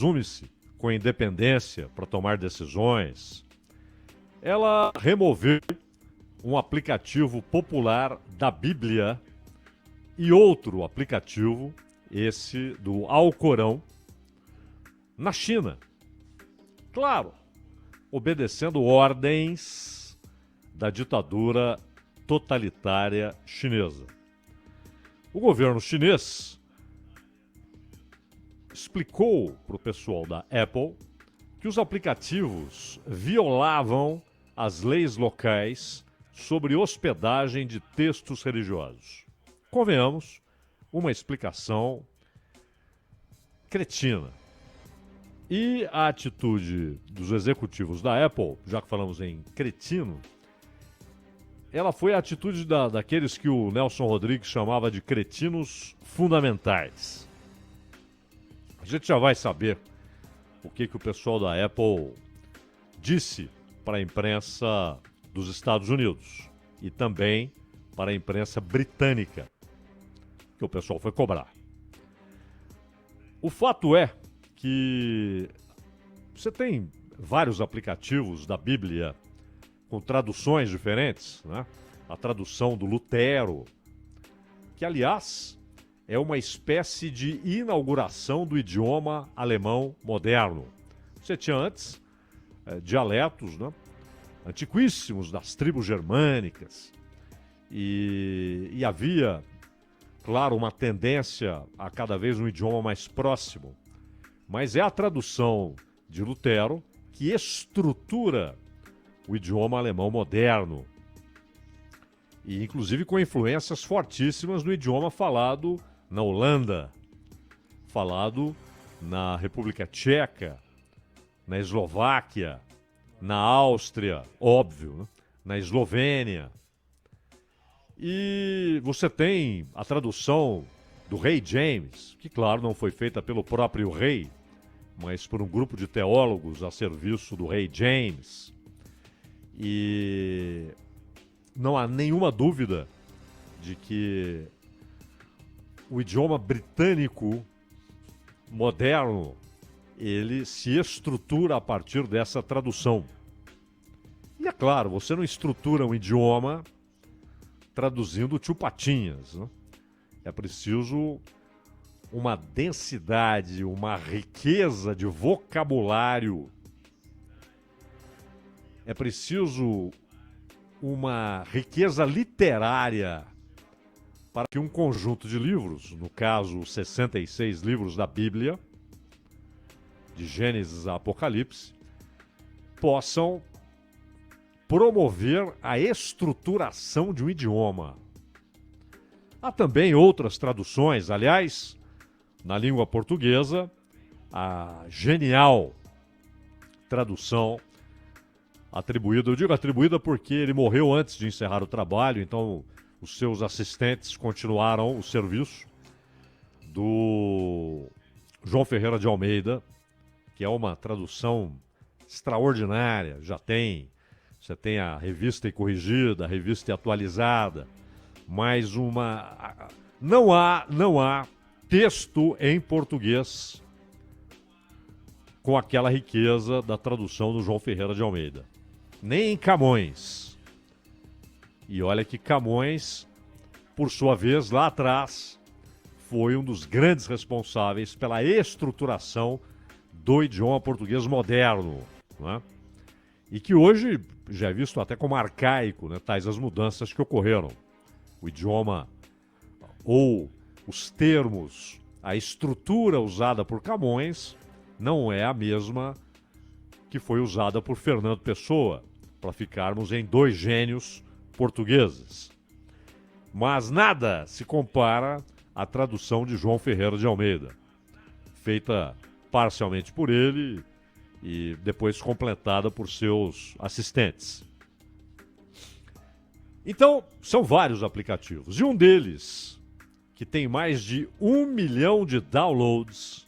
presume-se com independência para tomar decisões, ela removeu um aplicativo popular da Bíblia e outro aplicativo, esse do Alcorão, na China. Claro, obedecendo ordens da ditadura totalitária chinesa. O governo chinês explicou para o pessoal da Apple que os aplicativos violavam as leis locais sobre hospedagem de textos religiosos. Convenhamos, uma explicação cretina. E a atitude dos executivos da Apple, já que falamos em cretino, ela foi a atitude daqueles que o Nelson Rodrigues chamava de cretinos fundamentais. A gente já vai saber o que o pessoal da Apple disse para a imprensa dos Estados Unidos e também para a imprensa britânica, que o pessoal foi cobrar. O fato é que você tem vários aplicativos da Bíblia com traduções diferentes, né? A tradução do Lutero, que, aliás, é uma espécie de inauguração do idioma alemão moderno. Você tinha antes dialetos, né, antiquíssimos das tribos germânicas e havia, claro, uma tendência a cada vez um idioma mais próximo. Mas é a tradução de Lutero que estrutura o idioma alemão moderno. E inclusive com influências fortíssimas no idioma falado na Holanda, falado na República Tcheca, na Eslováquia, na Áustria, óbvio, né? Na Eslovênia. E você tem a tradução do Rei James, que claro não foi feita pelo próprio rei, mas por um grupo de teólogos a serviço do Rei James. E não há nenhuma dúvida de que o idioma britânico moderno, ele se estrutura a partir dessa tradução. E é claro, você não estrutura um idioma traduzindo tio Patinhas, né? É preciso uma densidade, uma riqueza de vocabulário. É preciso uma riqueza literária para que um conjunto de livros, no caso 66 livros da Bíblia, de Gênesis a Apocalipse, possam promover a estruturação de um idioma. Há também outras traduções, aliás, na língua portuguesa, a genial tradução atribuída, eu digo atribuída porque ele morreu antes de encerrar o trabalho, então os seus assistentes continuaram o serviço, do João Ferreira de Almeida, que é uma tradução extraordinária. Você tem a Revista e Corrigida, a Revista e Atualizada, mas não há texto em português com aquela riqueza da tradução do João Ferreira de Almeida. Nem em Camões. E olha que Camões, por sua vez, lá atrás, foi um dos grandes responsáveis pela estruturação do idioma português moderno, né? E que hoje já é visto até como arcaico, né? Tais as mudanças que ocorreram. O idioma ou os termos, a estrutura usada por Camões não é a mesma que foi usada por Fernando Pessoa, para ficarmos em dois gênios portugueses. Mas nada se compara à tradução de João Ferreira de Almeida, feita parcialmente por ele e depois completada por seus assistentes. Então, são vários aplicativos. E um deles, que tem mais de 1 milhão de downloads,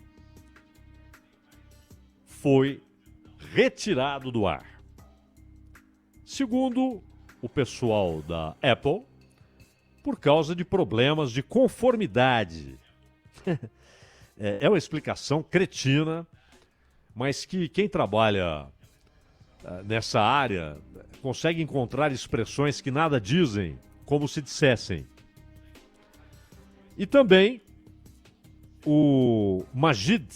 foi retirado do ar. Segundo o pessoal da Apple, por causa de problemas de conformidade. É uma explicação cretina mas que quem trabalha nessa área consegue encontrar expressões que nada dizem, como se dissessem. E também o Majid,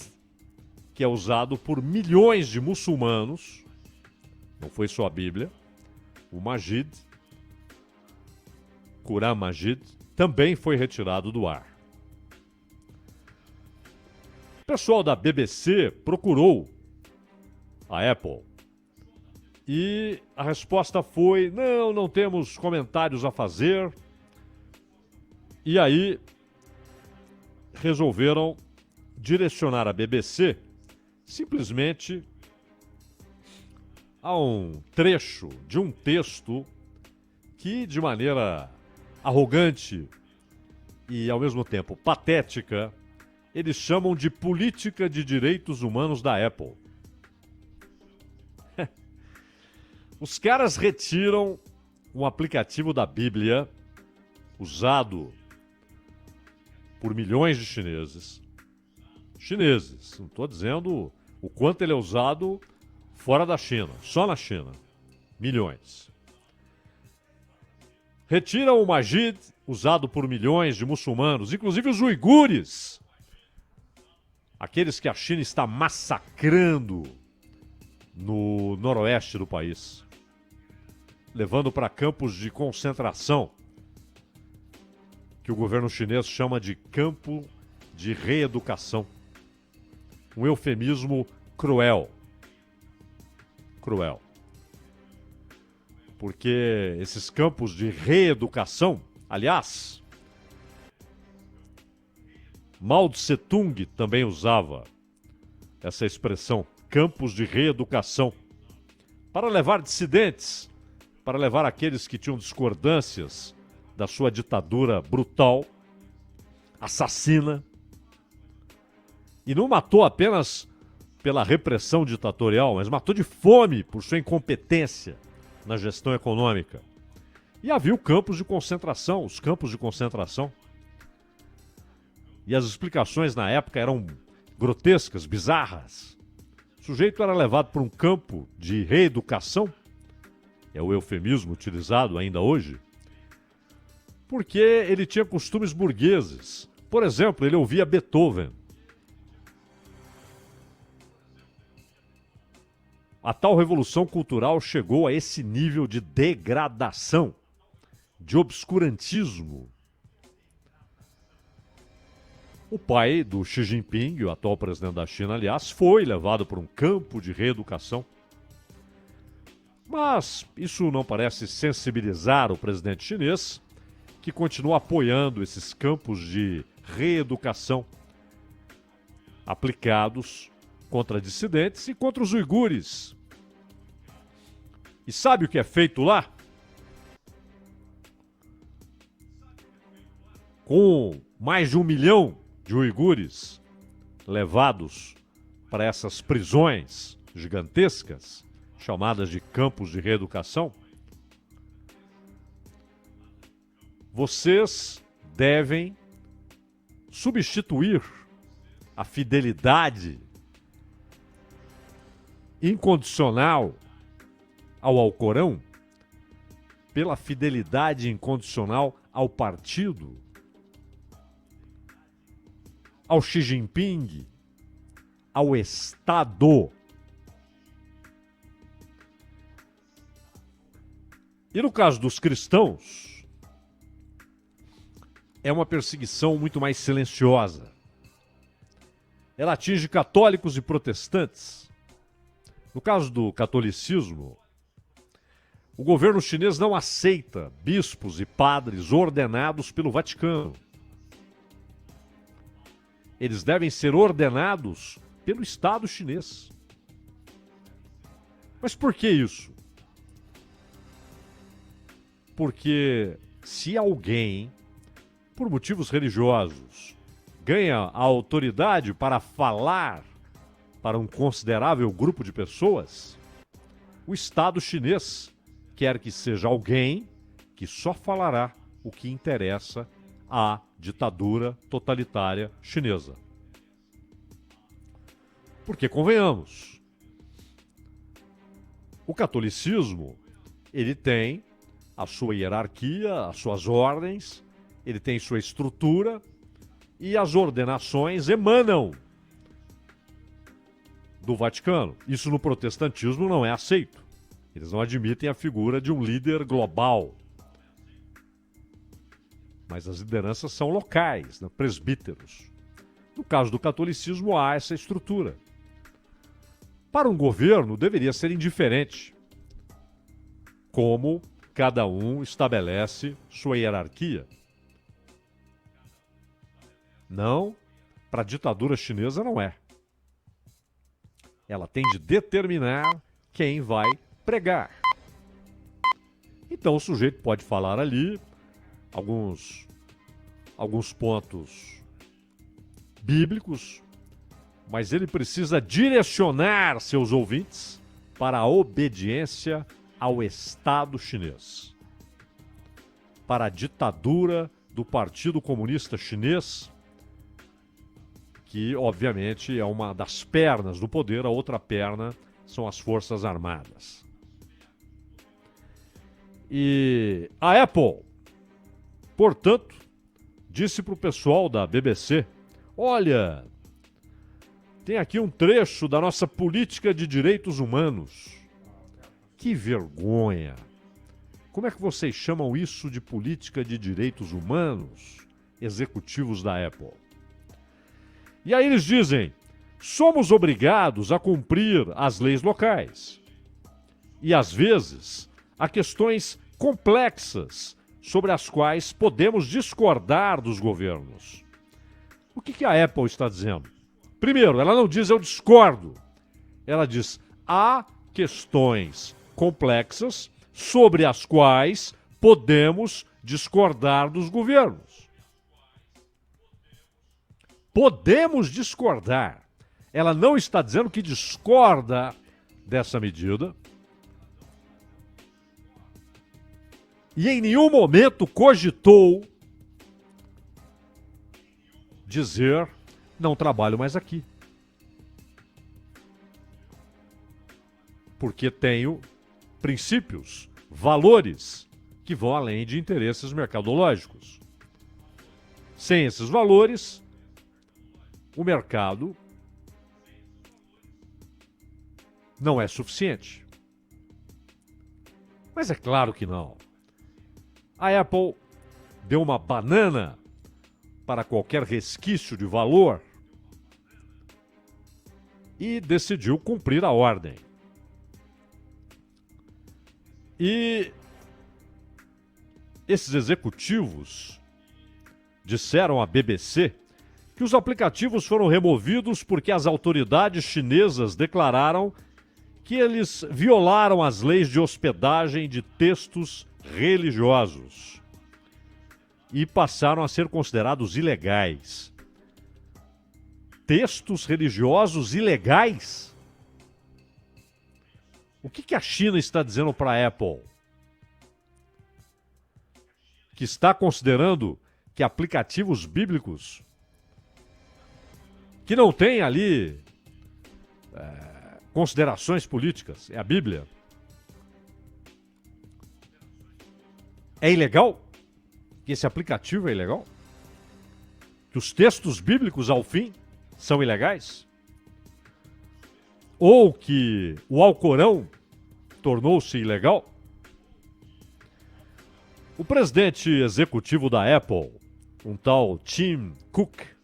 que é usado por milhões de muçulmanos, não foi só a Bíblia, o Majid, Quran Majid, também foi retirado do ar. O pessoal da BBC procurou a Apple e a resposta foi: não temos comentários a fazer. E aí resolveram direcionar a BBC simplesmente a um trecho de um texto que, de maneira arrogante e ao mesmo tempo patética, eles chamam de política de direitos humanos da Apple. Os caras retiram um aplicativo da Bíblia usado por milhões de chineses. Chineses, não estou dizendo o quanto ele é usado fora da China, só na China. Milhões. Retiram o Majid, usado por milhões de muçulmanos, inclusive os uigures, aqueles que a China está massacrando no noroeste do país, levando para campos de concentração, que o governo chinês chama de campo de reeducação. Um eufemismo cruel. Cruel. Porque esses campos de reeducação, aliás, Mao Tse Tung também usava essa expressão, campos de reeducação, para levar dissidentes, para levar aqueles que tinham discordâncias da sua ditadura brutal, assassina, e não matou apenas pela repressão ditatorial, mas matou de fome por sua incompetência na gestão econômica. E havia os campos de concentração. E as explicações na época eram grotescas, bizarras. O sujeito era levado para um campo de reeducação, é o eufemismo utilizado ainda hoje, porque ele tinha costumes burgueses. Por exemplo, ele ouvia Beethoven. A tal revolução cultural chegou a esse nível de degradação, de obscurantismo. O pai do Xi Jinping, o atual presidente da China, aliás, foi levado para um campo de reeducação. Mas isso não parece sensibilizar o presidente chinês, que continua apoiando esses campos de reeducação aplicados contra dissidentes e contra os uigures. E sabe o que é feito lá? Com mais de 1 milhão de uigures levados para essas prisões gigantescas, chamadas de campos de reeducação, vocês devem substituir a fidelidade incondicional ao Alcorão pela fidelidade incondicional ao partido, ao Xi Jinping, ao Estado. E no caso dos cristãos, é uma perseguição muito mais silenciosa. Ela atinge católicos e protestantes. No caso do catolicismo, o governo chinês não aceita bispos e padres ordenados pelo Vaticano. Eles devem ser ordenados pelo Estado chinês. Mas por que isso? Porque se alguém, por motivos religiosos, ganha a autoridade para falar para um considerável grupo de pessoas, o Estado chinês quer que seja alguém que só falará o que interessa à ditadura totalitária chinesa. Porque, convenhamos, o catolicismo, ele tem a sua hierarquia, as suas ordens, ele tem sua estrutura e as ordenações emanam do Vaticano. Isso no protestantismo não é aceito. Eles não admitem a figura de um líder global. Mas as lideranças são locais, né? Presbíteros. No caso do catolicismo, há essa estrutura. Para um governo, deveria ser indiferente como cada um estabelece sua hierarquia. Não, para a ditadura chinesa não é. Ela tem de determinar quem vai pregar. Então o sujeito pode falar ali alguns pontos bíblicos, mas ele precisa direcionar seus ouvintes para a obediência ao Estado chinês, para a ditadura do Partido Comunista Chinês, que obviamente é uma das pernas do poder, a outra perna são as Forças Armadas. E a Apple, portanto, disse para o pessoal da BBC: olha, tem aqui um trecho da nossa política de direitos humanos. Que vergonha! Como é que vocês chamam isso de política de direitos humanos, executivos da Apple? E aí eles dizem: somos obrigados a cumprir as leis locais. E às vezes há questões complexas sobre as quais podemos discordar dos governos. O que a Apple está dizendo? Primeiro, ela não diz eu discordo. Ela diz há questões complexas sobre as quais podemos discordar dos governos. Podemos discordar. Ela não está dizendo que discorda dessa medida. E em nenhum momento cogitou dizer não trabalho mais aqui. Porque tenho princípios, valores que vão além de interesses mercadológicos. Sem esses valores, o mercado não é suficiente. Mas é claro que não. A Apple deu uma banana para qualquer resquício de valor e decidiu cumprir a ordem. E esses executivos disseram à BBC que os aplicativos foram removidos porque as autoridades chinesas declararam que eles violaram as leis de hospedagem de textos religiosos e passaram a ser considerados ilegais. Textos religiosos ilegais? O que a China está dizendo para a Apple? Que está considerando que aplicativos bíblicos que não têm ali considerações políticas, é a Bíblia, é ilegal? Que esse aplicativo é ilegal? Que os textos bíblicos, ao fim, são ilegais? Ou que o Alcorão tornou-se ilegal? O presidente executivo da Apple, um tal Tim Cook,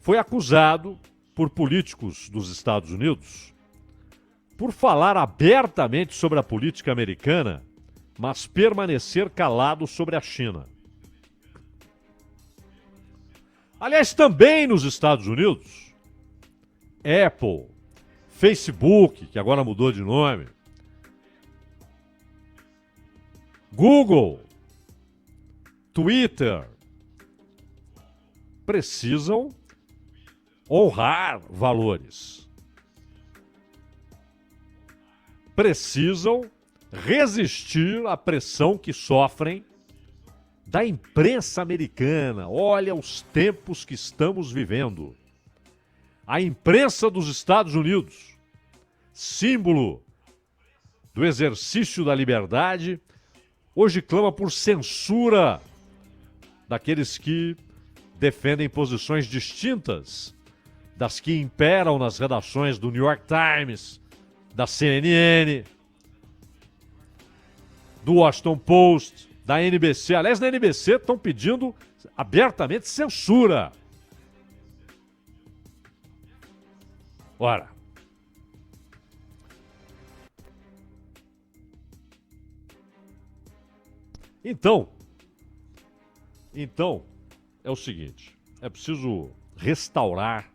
foi acusado por políticos dos Estados Unidos por falar abertamente sobre a política americana, mas permanecer calado sobre a China. Aliás, também nos Estados Unidos, Apple, Facebook, que agora mudou de nome, Google, Twitter, precisam honrar valores. Precisam resistir à pressão que sofrem da imprensa americana. Olha os tempos que estamos vivendo. A imprensa dos Estados Unidos, símbolo do exercício da liberdade, hoje clama por censura daqueles que defendem posições distintas das que imperam nas redações do New York Times, da CNN, do Washington Post, da NBC. Aliás, na NBC estão pedindo abertamente censura. Ora, então, é o seguinte, é preciso restaurar,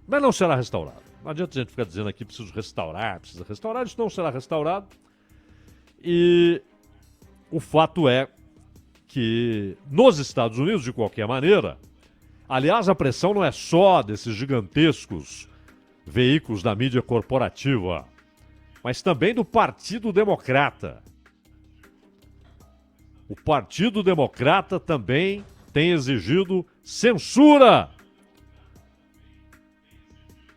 mas não será restaurado. Não adianta a gente ficar dizendo aqui, precisa restaurar, isso não será restaurado. E o fato é que nos Estados Unidos, de qualquer maneira, aliás, a pressão não é só desses gigantescos veículos da mídia corporativa, mas também do Partido Democrata. O Partido Democrata também tem exigido censura.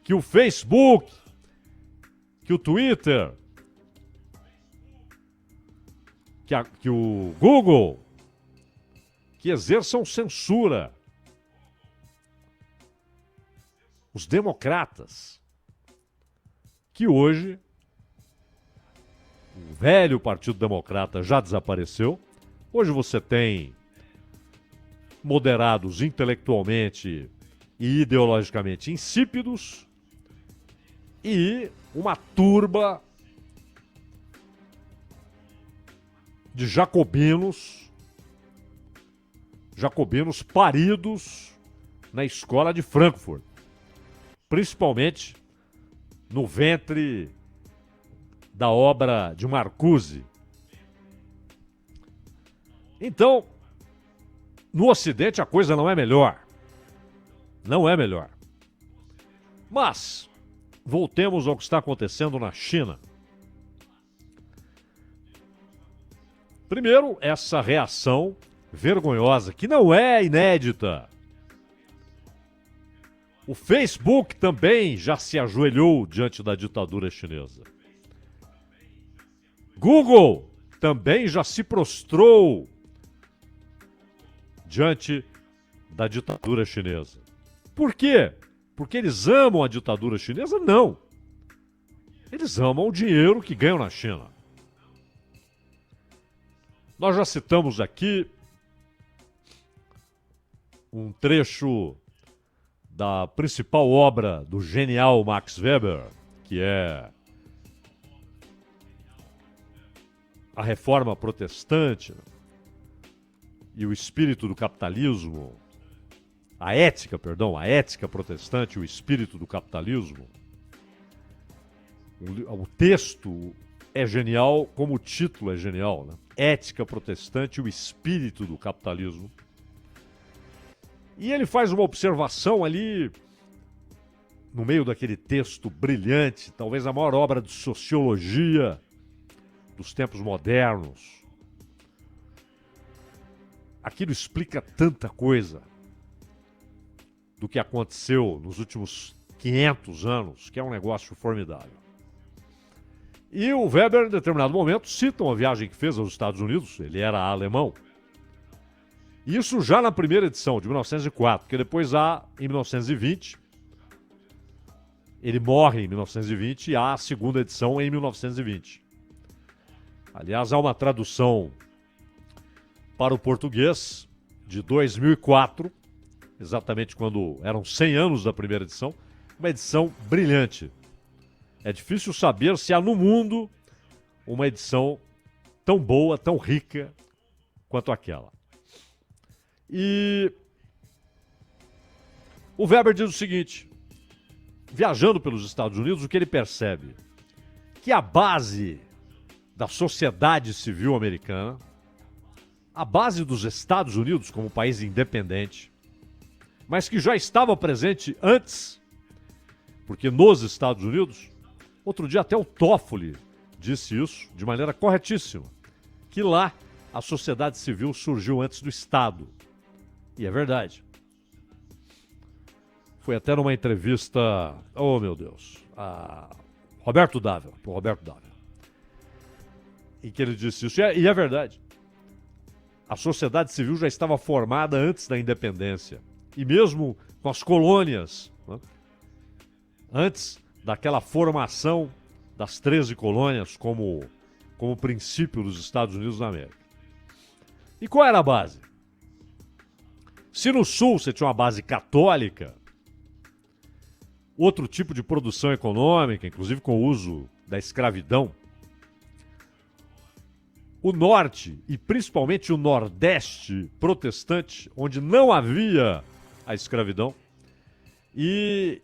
Que o Facebook, que o Twitter, que o Google, que exerçam censura. Os democratas, que hoje o velho Partido Democrata já desapareceu. Hoje você tem moderados intelectualmente e ideologicamente insípidos e uma turba de jacobinos paridos na escola de Frankfurt, principalmente no ventre da obra de Marcuse. Então, no Ocidente a coisa não é melhor. Não é melhor. Mas, voltemos ao que está acontecendo na China. Primeiro, essa reação vergonhosa, que não é inédita. O Facebook também já se ajoelhou diante da ditadura chinesa. Google também já se prostrou diante da ditadura chinesa. Por quê? Porque eles amam a ditadura chinesa? Não. Eles amam o dinheiro que ganham na China. Nós já citamos aqui um trecho da principal obra do genial Max Weber, que é a Reforma Protestante e o espírito do capitalismo, a ética protestante e o espírito do capitalismo. O texto é genial, como o título é genial, né? Ética protestante e o espírito do capitalismo. E ele faz uma observação ali, no meio daquele texto brilhante, talvez a maior obra de sociologia dos tempos modernos. Aquilo explica tanta coisa do que aconteceu nos últimos 500 anos, que é um negócio formidável. E o Weber, em determinado momento, cita uma viagem que fez aos Estados Unidos, ele era alemão. Isso já na primeira edição, de 1904, porque depois há, em 1920, ele morre em 1920 e há a segunda edição em 1920. Aliás, há uma tradução para o português de 2004, exatamente quando eram 100 anos da primeira edição, uma edição brilhante. É difícil saber se há no mundo uma edição tão boa, tão rica quanto aquela. E o Weber diz o seguinte, viajando pelos Estados Unidos, o que ele percebe? Que a base da sociedade civil americana, a base dos Estados Unidos como país independente, mas que já estava presente antes, porque nos Estados Unidos, outro dia até o Toffoli disse isso de maneira corretíssima, que lá a sociedade civil surgiu antes do Estado. E é verdade. foi até numa entrevista, oh meu Deus, a Roberto Dávila, em que ele disse isso, e é verdade. A sociedade civil já estava formada antes da independência, e mesmo com as colônias, né? Antes daquela formação das 13 colônias como princípio dos Estados Unidos da América. E qual era a base? Se no Sul você tinha uma base católica, outro tipo de produção econômica, inclusive com o uso da escravidão, o Norte, e principalmente o Nordeste protestante, onde não havia a escravidão, e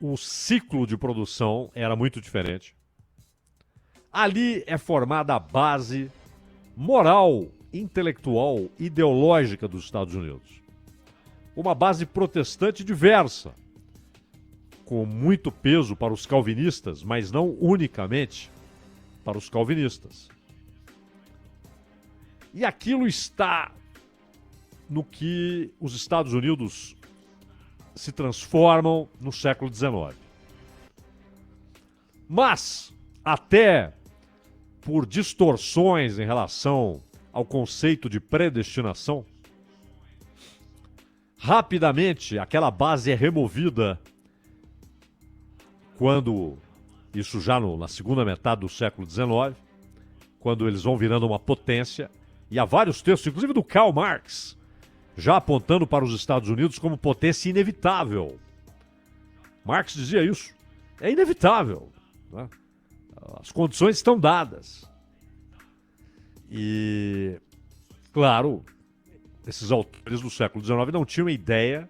o ciclo de produção era muito diferente. Ali é formada a base moral, intelectual, ideológica dos Estados Unidos. Uma base protestante diversa, com muito peso para os calvinistas, mas não unicamente para os calvinistas. E aquilo está no que os Estados Unidos se transformam no século XIX. Mas, até por distorções em relação ao conceito de predestinação, rapidamente aquela base é removida quando, isso já na segunda metade do século XIX, quando eles vão virando uma potência, e há vários textos, inclusive do Karl Marx, já apontando para os Estados Unidos como potência inevitável. Marx dizia isso. É inevitável, né? As condições estão dadas. E, claro, esses autores do século XIX não tinham ideia,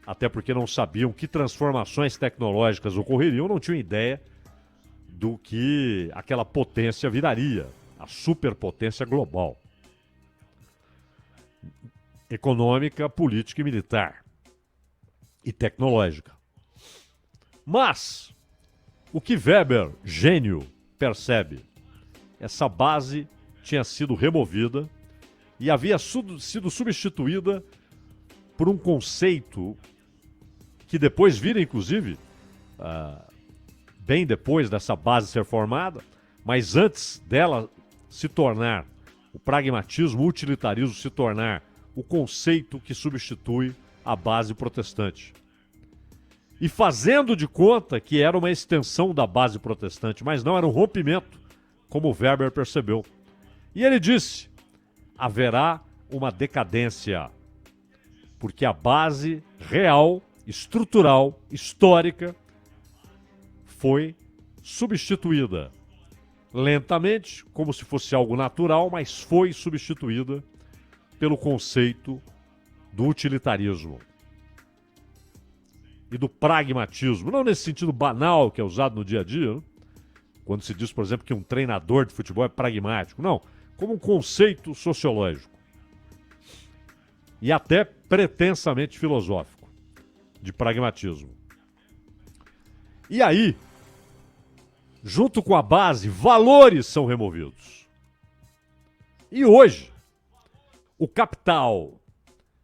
até porque não sabiam que transformações tecnológicas ocorreriam, não tinham ideia do que aquela potência viraria, a superpotência global. Econômica, política e militar. E tecnológica. Mas, o que Weber, gênio, percebe? Essa base tinha sido removida e havia sido substituída por um conceito que depois vira, inclusive, bem depois dessa base ser formada, mas antes dela se tornar, o pragmatismo, o utilitarismo se tornar o conceito que substitui a base protestante. E fazendo de conta que era uma extensão da base protestante, mas não era um rompimento, como Weber percebeu. E ele disse, haverá uma decadência, porque a base real, estrutural, histórica, foi substituída. Lentamente, como se fosse algo natural, mas foi substituída pelo conceito do utilitarismo e do pragmatismo. Não nesse sentido banal que é usado no dia a dia, né? Quando se diz, por exemplo, que um treinador de futebol é pragmático. Não, como um conceito sociológico e até pretensamente filosófico de pragmatismo. E aí, junto com a base, valores são removidos. E hoje, o capital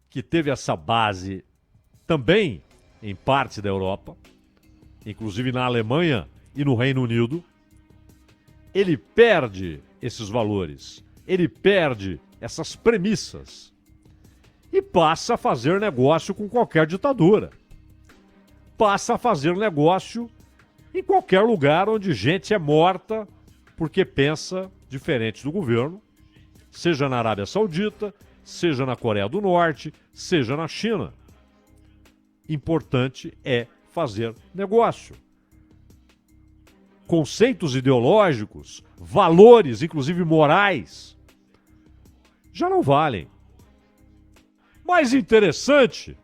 que teve essa base também em parte da Europa, inclusive na Alemanha e no Reino Unido, ele perde esses valores, ele perde essas premissas e passa a fazer negócio com qualquer ditadura. Passa a fazer negócio em qualquer lugar onde gente é morta porque pensa diferente do governo, seja na Arábia Saudita, seja na Coreia do Norte, seja na China. Importante é fazer negócio. Conceitos ideológicos, valores, inclusive morais, já não valem. Mais interessante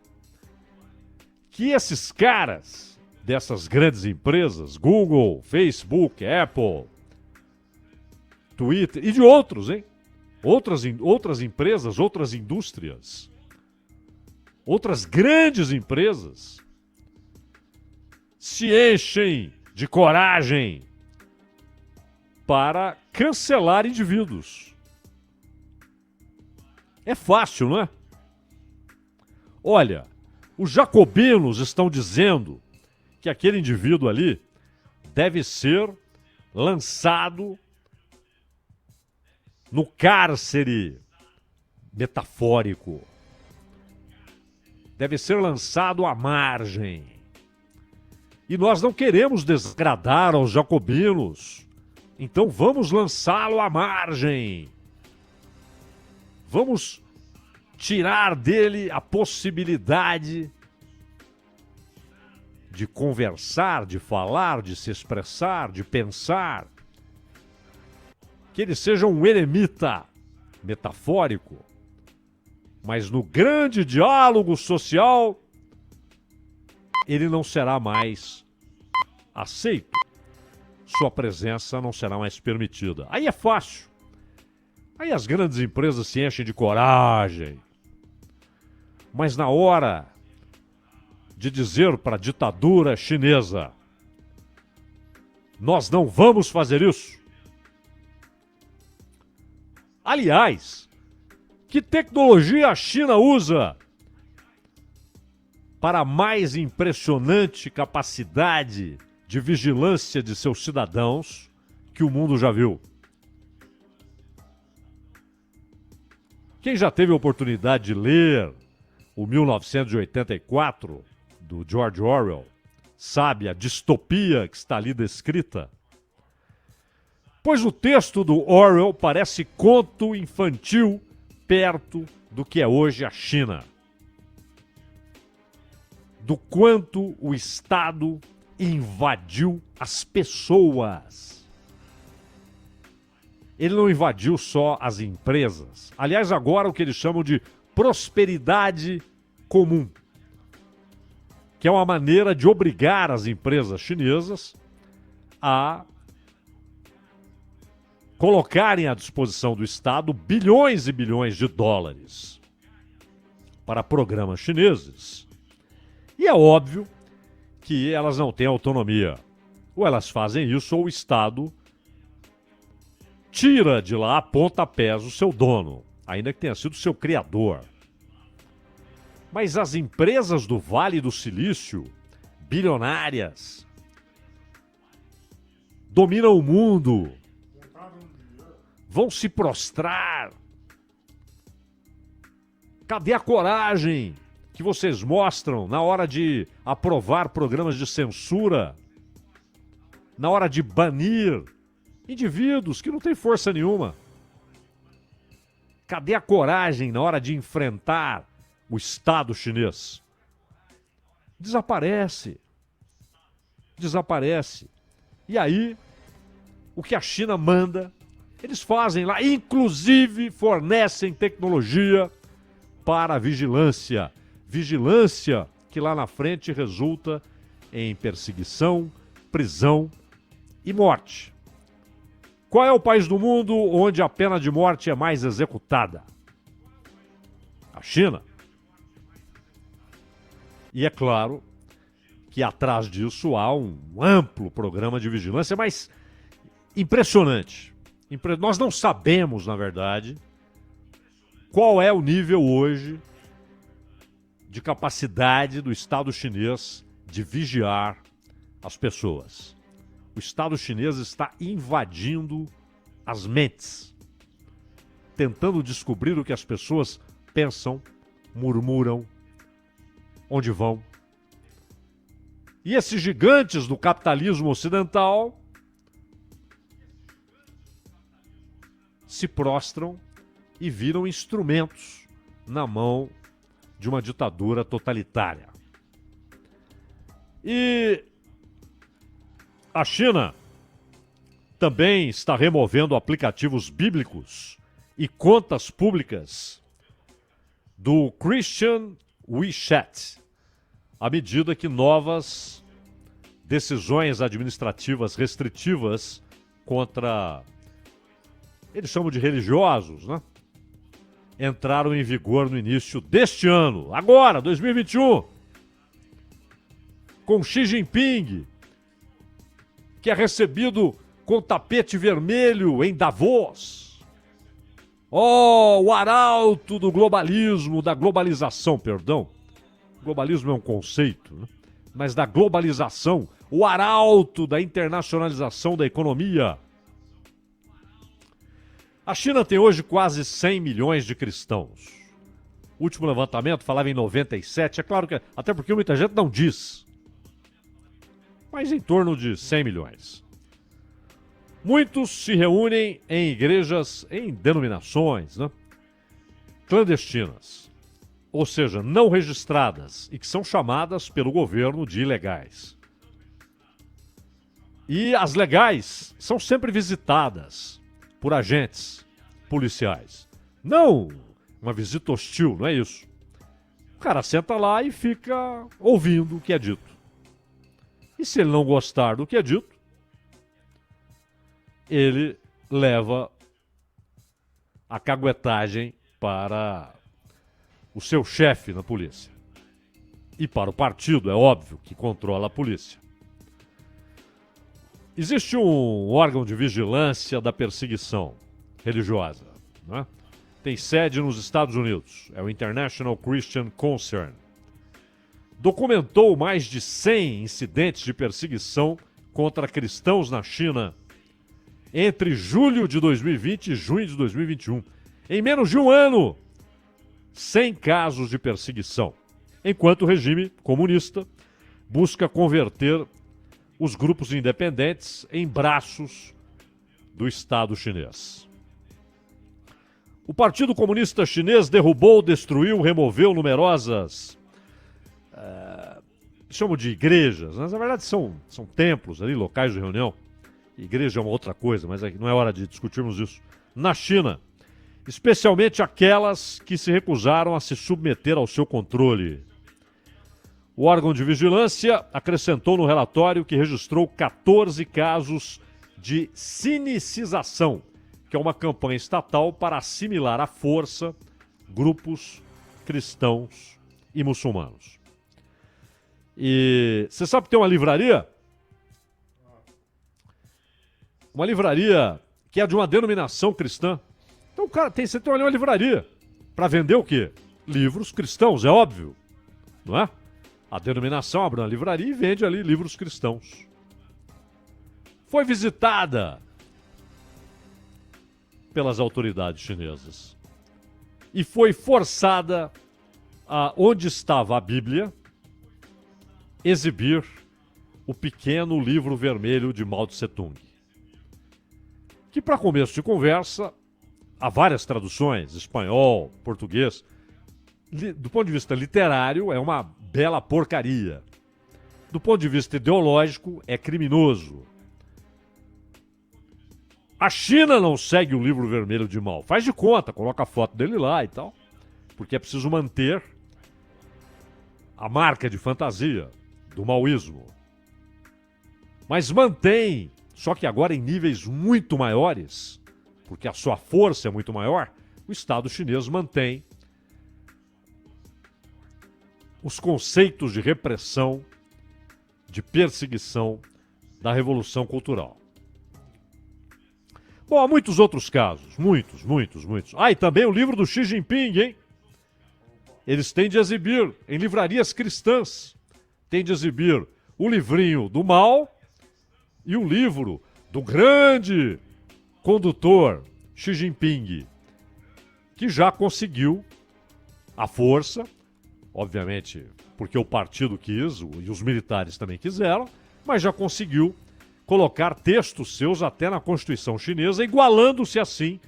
que esses caras dessas grandes empresas, Google, Facebook, Apple, Twitter e de outros, hein? Outras empresas, outras indústrias, outras grandes empresas se enchem de coragem para cancelar indivíduos. É fácil, não é? Olha, os jacobinos estão dizendo que aquele indivíduo ali deve ser lançado no cárcere metafórico. Deve ser lançado à margem. E nós não queremos desagradar aos jacobinos. Então vamos lançá-lo à margem. Vamos tirar dele a possibilidade de conversar, de falar, de se expressar, de pensar. Que ele seja um eremita metafórico, mas no grande diálogo social ele não será mais aceito. Sua presença não será mais permitida. Aí é fácil. Aí as grandes empresas se enchem de coragem. Mas na hora de dizer para a ditadura chinesa: nós não vamos fazer isso. Aliás, que tecnologia a China usa para a mais impressionante capacidade de vigilância de seus cidadãos que o mundo já viu? Quem já teve a oportunidade de ler o 1984, do George Orwell, sabe a distopia que está ali descrita? Pois o texto do Orwell parece conto infantil perto do que é hoje a China. Do quanto o Estado invadiu as pessoas. Ele não invadiu só as empresas. Aliás, agora o que eles chamam de prosperidade comum, que é uma maneira de obrigar as empresas chinesas a colocarem à disposição do Estado bilhões e bilhões de dólares para programas chineses. E é óbvio que elas não têm autonomia. Ou elas fazem isso, ou o Estado tira de lá a pontapés o seu dono, ainda que tenha sido seu criador. Mas as empresas do Vale do Silício, bilionárias, dominam o mundo, vão se prostrar. Cadê a coragem que vocês mostram na hora de aprovar programas de censura, na hora de banir indivíduos que não têm força nenhuma? Cadê a coragem na hora de enfrentar o Estado chinês? Desaparece. Desaparece. E aí, o que a China manda, eles fazem lá, inclusive fornecem tecnologia para a vigilância. Vigilância que lá na frente resulta em perseguição, prisão e morte. Qual é o país do mundo onde a pena de morte é mais executada? A China. E é claro que atrás disso há um amplo programa de vigilância, mas impressionante. Nós não sabemos, na verdade, qual é o nível hoje de capacidade do Estado chinês de vigiar as pessoas. O Estado chinês está invadindo as mentes, tentando descobrir o que as pessoas pensam, murmuram, onde vão. E esses gigantes do capitalismo ocidental se prostram e viram instrumentos na mão de uma ditadura totalitária. E a China também está removendo aplicativos bíblicos e contas públicas do Christian WeChat, à medida que novas decisões administrativas restritivas contra, eles chamam de religiosos, né? Entraram em vigor no início deste ano, agora, 2021, com Xi Jinping, que é recebido com tapete vermelho em Davos. Oh, o arauto do globalismo, da globalização, perdão. globalismo é um conceito, né? Mas da globalização, o arauto da internacionalização da economia. A China tem hoje quase 100 milhões de cristãos. O último levantamento falava em 97, é claro que, até porque muita gente não diz, mas em torno de 100 milhões. Muitos se reúnem em igrejas, em denominações, né, clandestinas, ou seja, não registradas e que são chamadas pelo governo de ilegais. E as legais são sempre visitadas por agentes policiais. Não uma visita hostil, não é isso. O cara senta lá e fica ouvindo o que é dito. E se ele não gostar do que é dito, ele leva a caguetagem para o seu chefe na polícia. E para o partido, é óbvio, que controla a polícia. Existe um órgão de vigilância da perseguição religiosa, né? Tem sede nos Estados Unidos, é o International Christian Concern. Documentou mais de 100 incidentes de perseguição contra cristãos na China entre julho de 2020 e junho de 2021. Em menos de um ano, 100 casos de perseguição, enquanto o regime comunista busca converter os grupos independentes em braços do Estado chinês. O Partido Comunista Chinês derrubou, destruiu, removeu numerosas, chamam de igrejas, mas na verdade são templos ali, locais de reunião. Igreja é uma outra coisa, mas não é hora de discutirmos isso. Na China, especialmente aquelas que se recusaram a se submeter ao seu controle. O órgão de vigilância acrescentou no relatório que registrou 14 casos de sinicização, que é uma campanha estatal para assimilar à força grupos cristãos e muçulmanos. E você sabe que tem uma livraria? Uma livraria que é de uma denominação cristã. Então, cara, você tem ali uma livraria para vender o quê? Livros cristãos, é óbvio, não é? A denominação abre uma livraria e vende ali livros cristãos. Foi visitada pelas autoridades chinesas e foi forçada a, onde estava a Bíblia, exibir o pequeno livro vermelho de Mao Tse-tung, que, para começo de conversa, há várias traduções, espanhol, português. Do ponto de vista literário, é uma bela porcaria. Do ponto de vista ideológico, é criminoso. A China não segue o livro vermelho de Mao. Faz de conta, coloca a foto dele lá e tal, porque é preciso manter a marca de fantasia do maoísmo. Mas mantém, só que agora em níveis muito maiores, porque a sua força é muito maior, o Estado chinês mantém os conceitos de repressão, de perseguição da Revolução Cultural. Bom, há muitos outros casos, muitos. Ah, e também o livro do Xi Jinping, hein? Eles têm de exibir em livrarias cristãs, têm de exibir o livrinho do Mao e o livro do grande condutor Xi Jinping, que já conseguiu a força, obviamente porque o partido quis e os militares também quiseram, mas já conseguiu colocar textos seus até na Constituição chinesa, igualando-se assim,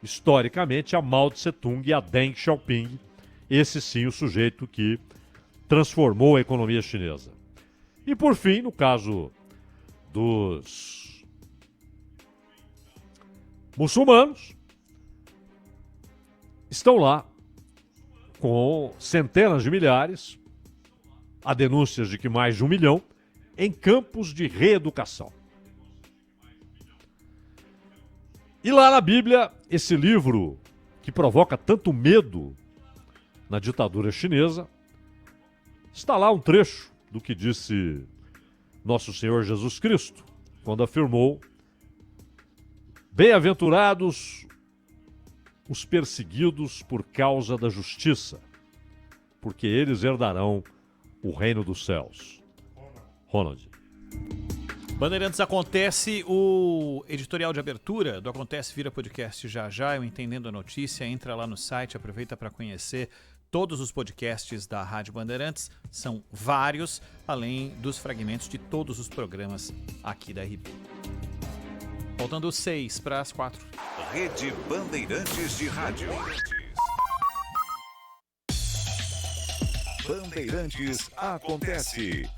historicamente, a Mao Tse-tung e a Deng Xiaoping, esse sim o sujeito que transformou a economia chinesa. E por fim, no caso dos muçulmanos, estão lá com centenas de milhares, há denúncias de que mais de 1 milhão, em campos de reeducação. E lá na Bíblia, esse livro que provoca tanto medo na ditadura chinesa, está lá um trecho do que disse nosso Senhor Jesus Cristo, quando afirmou: bem-aventurados os perseguidos por causa da justiça, porque eles herdarão o reino dos céus. Ronald. Bandeirantes Acontece, o editorial de abertura do Acontece vira podcast já já, eu Entendendo a Notícia, entra lá no site, aproveita para conhecer todos os podcasts da Rádio Bandeirantes, são vários, além dos fragmentos de todos os programas aqui da RB. Faltando 6 para as 4. Rede Bandeirantes de Rádio. Bandeirantes Acontece.